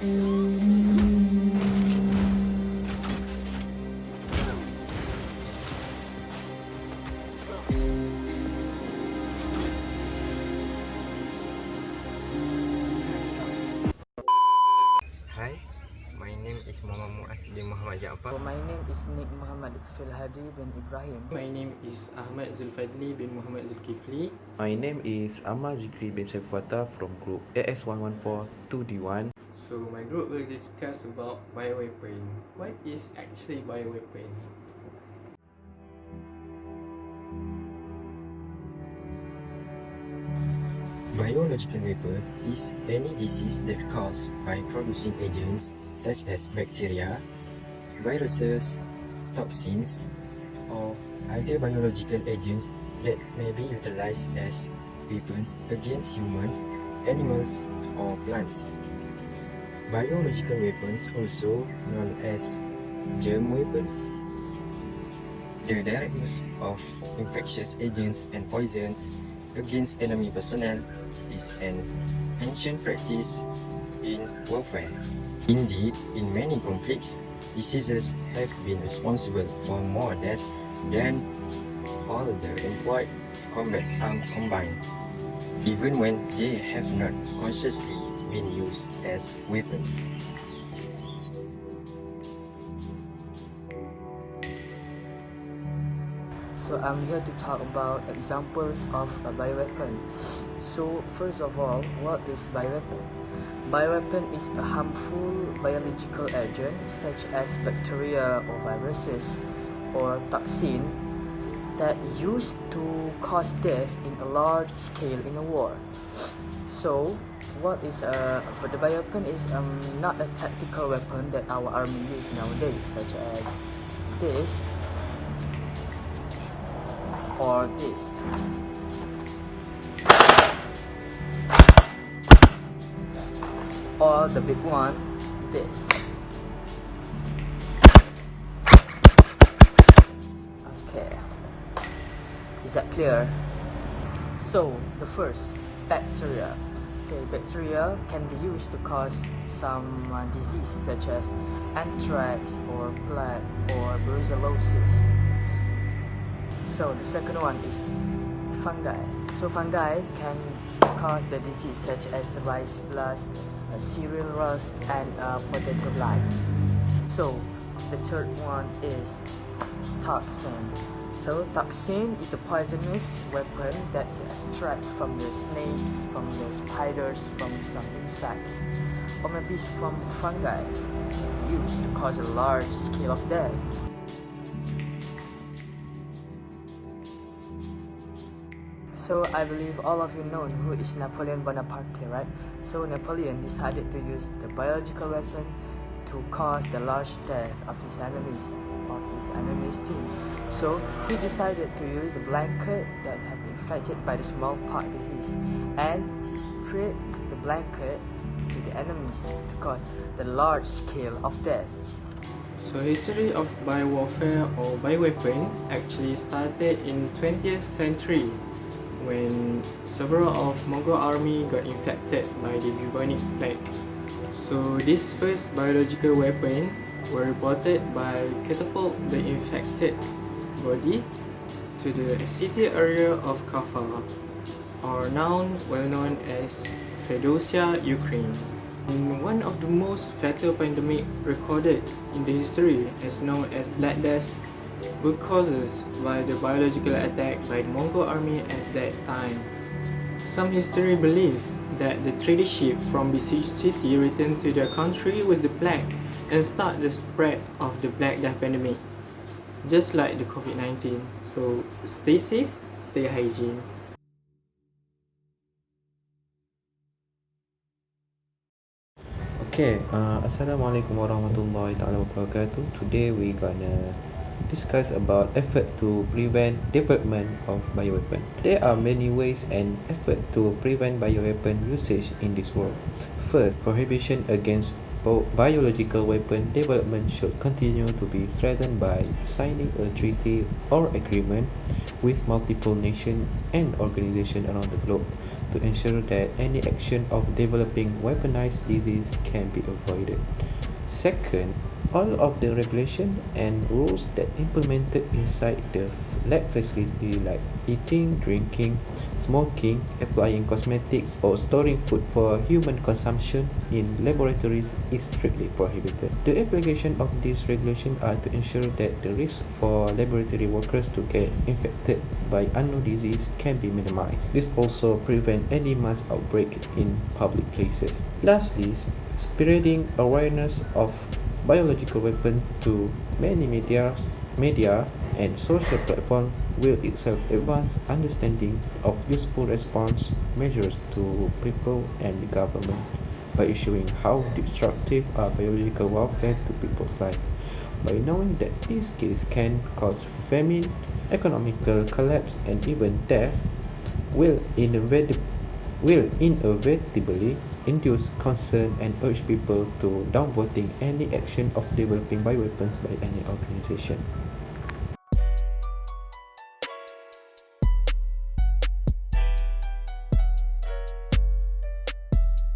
Hi, my name is Muaz bin Muhammad Jaafar. My name is Muhammad Lutfil Hadi bin Ibrahim. My name is Ahmad Zulfadhli bin Muhammad Zulkifli. My name is Ammar Zikry bin Saifulfata from group AS114 2D1. So my group will discuss about bioweapon. What is actually bioweapon? Biological weapons is any disease that caused by producing agents such as bacteria, viruses, toxins, or other biological agents that may be utilized as weapons against humans, animals, or plants. Biological weapons, also known as germ weapons. The direct use of infectious agents and poisons against enemy personnel is an ancient practice in warfare. Indeed, in many conflicts, diseases have been responsible for more death than all the employed combat arms combined, even when they have not consciously been used as weapons. So I'm here to talk about examples of a bioweapon. So first of all, what is bioweapon? Bioweapon is a harmful biological agent such as bacteria or viruses or toxin that used to cause death in a large scale in a war. So what is but the bioweapon is not a tactical weapon that our army use nowadays, such as this or this. Or the big one, this. Okay, is that clear? So the first, bacteria. Okay, bacteria can be used to cause some disease such as anthrax or plague or brucellosis. So the second one is fungi. So fungi can cause the disease such as rice blast, cereal rust, and potato blight. So the third one is toxin. So toxin is a poisonous weapon that you extract from the snakes, from the spiders, from some insects, or maybe from fungi, used to cause a large scale of death. So I believe all of you know who is Napoleon Bonaparte, right? So Napoleon decided to use the biological weapon to cause the large death of his enemies, or his enemy's team. So he decided to use a blanket that had been infected by the smallpox disease, and he sprayed the blanket to the enemies to cause the large scale of death. So history of biowarfare or bioweapon actually started in 20th century when several of Mongol army got infected by the bubonic plague. So this first biological weapon were reported by catapult the infected body to the city area of Kampus, or now well known as Fedosia, Ukraine. And one of the most fatal pandemic recorded in the history is known as Black Death were caused by the biological attack by the Mongol army at that time. Some history believe that the treaty ship from besieged city returned to their country with the plague and start the spread of the Black Death pandemic, just like the COVID-19. So stay safe, stay hygiene. Okay, Assalamualaikum warahmatullahi wabarakatuh. Today we gonna discuss about effort to prevent development of bioweapon. There are many ways and effort to prevent bioweapon usage in this world. First, prohibition against biological weapon development should continue to be strengthened by signing a treaty or agreement with multiple nations and organizations around the globe to ensure that any action of developing weaponized disease can be avoided. Second, all of the regulations and rules that implemented inside the lab facility, like eating, drinking, smoking, applying cosmetics, or storing food for human consumption in laboratories is strictly prohibited. The application of these regulations are to ensure that the risk for laboratory workers to get infected by unknown disease can be minimized. This also prevents any mass outbreak in public places. Lastly, spreading awareness of biological weapons to many media and social platforms will itself advance understanding of useful response measures to people and the government by showing how destructive are biological warfare to people's life. By knowing that these cases can cause famine, economical collapse, and even death, will inevitably induce concern and urge people to downvoting any action of developing bioweapons by any organization.